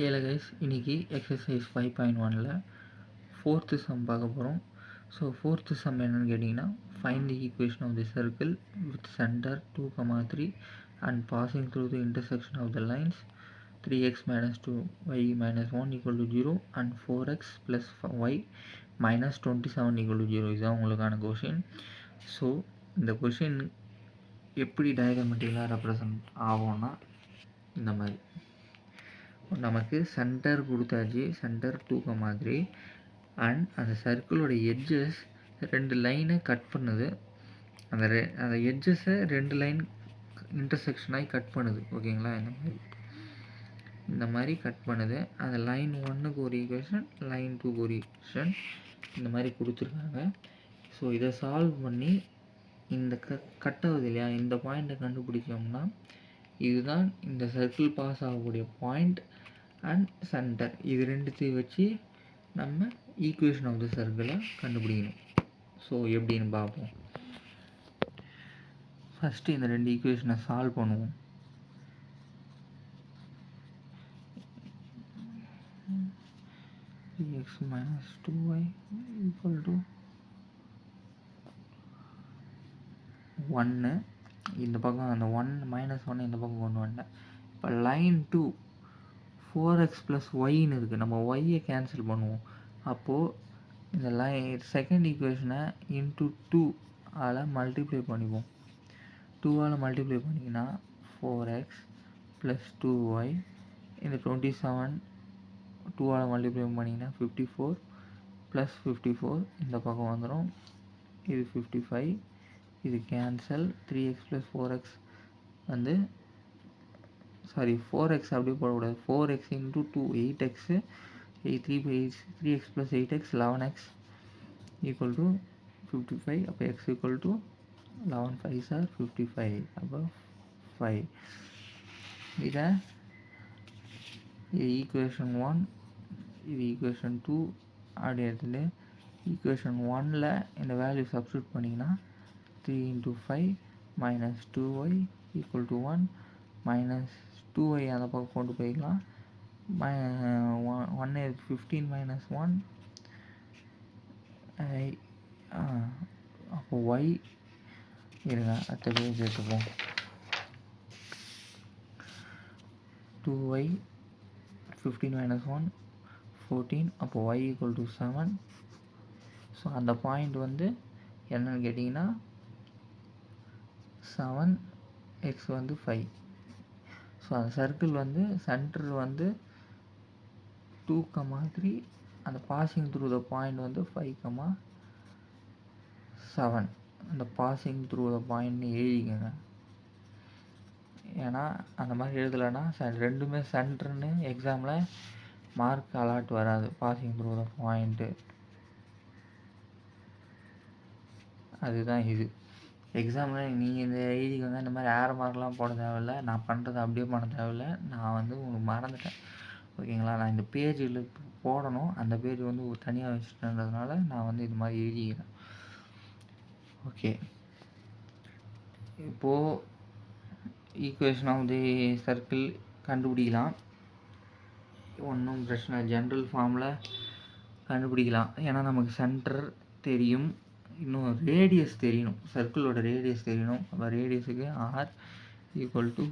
ஏல கைஸ், இன்னைக்கு exercise 5.1ல் 4th some பார்க்க போகிறோம். ஸோ 4th சம் என்னென்னு கேட்டிங்கன்னா, find the equation of the circle with centre 2,3 and passing through the intersection of the lines 3x minus 2y minus 1 equal to 0 and 4x plus y minus 27 equal to 0. இதுதான் உங்களுக்கான question. So இந்த question எப்படி டயக்ராமெட்டிக்கலாக represent ஆகும்னா, இந்த மாதிரி நமக்கு centre கொடுத்தாச்சு, centre 2,3 and அந்த சர்க்கிளோட எட்ஜஸ் 2 லைனை கட் பண்ணுது. அந்த எட்ஜஸை 2 லைன் இன்டர்செக்ஷனாகி கட் பண்ணுது. ஓகேங்களா, இந்த மாதிரி கட் பண்ணுது. அந்த லைன் 1க்கு ஒரு ஈக்குவேஷன், லைன் 2க்கு ஒரு ஈக்குவேஷன் இந்த மாதிரி கொடுத்துருக்காங்க. ஸோ இதை சால்வ் பண்ணி இந்த கட் ஆகுது இல்லையா, இந்த பாயிண்ட்டை கண்டுபிடிச்சோம்னா இதுதான் இந்த சர்க்கிள் பாஸ் ஆகக்கூடிய பாயிண்ட் அண்ட் சென்டர். இது ரெண்டுத்தையும் வச்சு நம்ம ஈக்குவேஷன் ஆஃப் த சர்க்கிளை கண்டுபிடிக்கணும். ஸோ எப்படின்னு பார்ப்போம். ஃபஸ்ட்டு இந்த 2 ஈக்குவேஷனை சால்வ் பண்ணுவோம். x minus 2y equal to 1. இந்த பக்கம் அந்த 1 -1 இந்த பக்கம் கொண்டு வந்தேன். இப்போ லைன் 2 4x plus yன்னு இருக்குது. நம்ம yயை கேன்சல் பண்ணுவோம். அப்போது இந்த செகண்ட் ஈக்குவேஷனை இன்ட்டு 2 ஆல் மல்டிப்ளை பண்ணிப்போம். 2 ஆல் மல்டிப்ளை பண்ணிங்கன்னா 4x ப்ளஸ் 2y இந்த 27 2 ஆல் மல்டிப்ளை பண்ணிங்கன்னா 54 ப்ளஸ் 54 இந்த பக்கம் வந்துடும். இது 55, இது கேன்சல். 3x ப்ளஸ் 4x வந்து 4x அப்படியே போடக்கூடாது. 4x into 2 8x 3x plus 8x 11x equal to 55. அப்போ x equal to 11 5s are 55. அப்போ 5. இதை ஈக்குவேஷன் 1, இது ஈக்குவேஷன் 2 அப்படி இடத்துல ஈக்குவேஷன் 1ல் இந்த வேல்யூ சப்ஸ்டியூட் பண்ணிங்கன்னா 3 into 5 minus 2y equal to 1 minus 2y அந்த பக்கம் கொண்டு போய்க்கலாம். 1 15 minus 1 அப்போ y இருங்க அடுத்த பேஜ் எடுத்துப்போம். 2y 15 minus 1 14. அப்போ y equal to 7. ஸோ அந்த பாயிண்ட் வந்து என்னன்னு கேட்டிங்கன்னா 7, x வந்து 5. ஸோ அந்த சர்க்கிள் வந்து சென்டர் வந்து 2,3, அந்த பாசிங் த்ரூ த பாயிண்ட் வந்து 5,7. அந்த பாசிங் த்ரூ த பாயிண்ட்னு எழுதிக்கங்க. ஏன்னா அந்த மாதிரி எழுதலைன்னா ரெண்டுமே சென்டர்னு எக்ஸாமில் மார்க் அலாட் வராது. பாசிங் த்ரூ த பாயிண்ட்டு அதுதான் இது. எக்ஸாமில் நீங்கள் இந்த எழுதிக்கோங்க. இந்த மாதிரி ஏர் மார்க்லாம் போட தேவையில்ல. நான் பண்ணுறது அப்படியே பண்ண தேவையில்ல. நான் வந்து உங்களுக்கு மறந்துட்டேன். ஓகேங்களா, நான் இந்த பேஜில் போடணும். அந்த பேஜ் வந்து தனியாக வச்சுட்டேன்றதுனால நான் வந்து இது மாதிரி எழுதிக்கிறேன். ஓகே, இப்போது ஈக்குவேஷன் ஆஃப் தி சர்க்கிள் கண்டுபிடிக்கலாம். ஒன்றும் பிரச்சனை, ஜென்ரல் ஃபார்மில் கண்டுபிடிக்கலாம். ஏன்னா நமக்கு சென்டர் தெரியும், இன்னும் ரேடியஸ் தெரியணும், சர்க்கிளோட ரேடியஸ் தெரியணும். அப்போ ரேடியஸுக்கு r equal to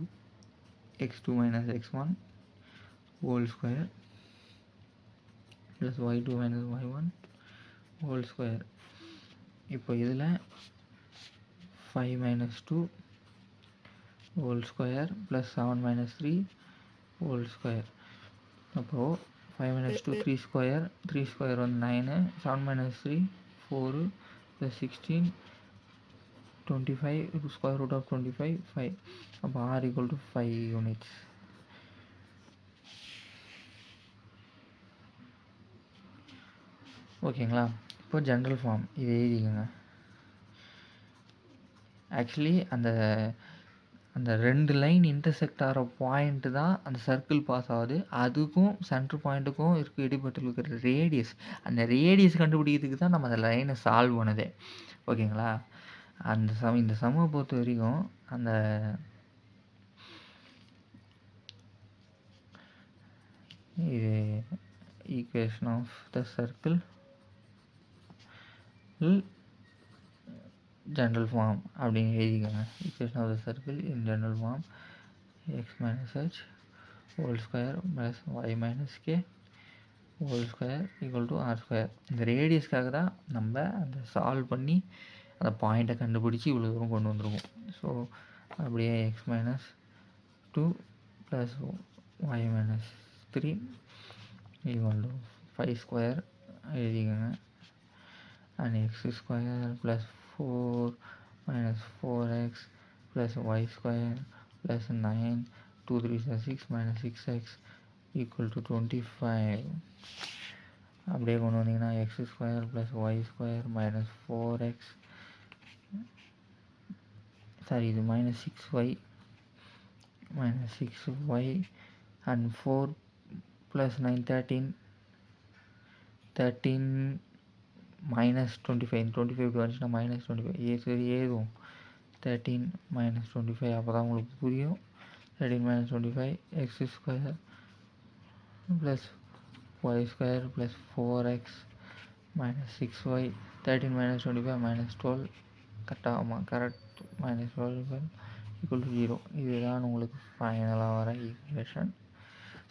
x2 minus x1 whole square plus y2 minus y1 whole square. இப்போ இதில் 5 minus 2 whole square plus 7 minus 3 whole square. அப்போது 5 minus 2 3 ஸ்கொயர், 3 ஸ்கொயர் வந்து 9, 7 minus 3 4 plus 16 25 square root of 25 5. அப்போ r equal to 5 units. ஓகேங்களா, இப்போ general form இது எழுதிக்கோங்க. Actually அந்த 2 லைன் இன்டர்செக்ட் ஆகிற பாயிண்ட்டு தான் அந்த சர்க்கிள் பாஸ் ஆகுது. அதுக்கும் சென்டர் பாயிண்ட்டுக்கும் இடைப்பட்டு இருக்கிற ரேடியஸ், அந்த ரேடியஸ் கண்டுபிடிக்கிறதுக்கு தான் நம்ம அந்த லைனை சால்வ் பண்ணுதே. ஓகேங்களா, இந்த சம்மை பொறுத்த வரைக்கும் இது equation of the circle general form அப்படின்னு எழுதிக்கோங்க. Equation of the circle in general form x minus h whole square plus y minus k whole square equal to r square. இந்த ரேடியஸ்க்காக தான் நம்ம அந்த சால்வ் பண்ணி அந்த பாயிண்ட்டை கண்டுபிடிச்சி இவ்வளோ தூரம் கொண்டு வந்துருக்கோம். ஸோ அப்படியே x minus 2 plus y minus 3 equal to 5 square எழுதிக்கோங்க. and x square plus 4 minus 4x plus y square plus 9 2 3 is 6 minus 6x equal to 25. அப்படியே கொண்டு வந்தீங்கன்னா x square plus y square minus 4x sorry இது minus 6y minus 6y and 4 plus 9 13 minus 25 25 வந்துச்சுன்னா minus 25 சரி ஏதும் 13 minus 25 அப்போ தான் உங்களுக்கு புரியும். 13 minus 25 x square plus y square plus 4x minus 6y 13 minus 25 minus 12 correct minus 12 equal to 0. இதுதான் உங்களுக்கு ஃபைனலாக வர ஈக்குவேஷன்.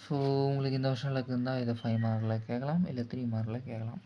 ஸோ உங்களுக்கு இந்த வருஷம் லக்கு இருந்தால் இதை 5 மார்க்கில் கேட்கலாம், இல்லை 3 மார்க்கில் கேட்கலாம்.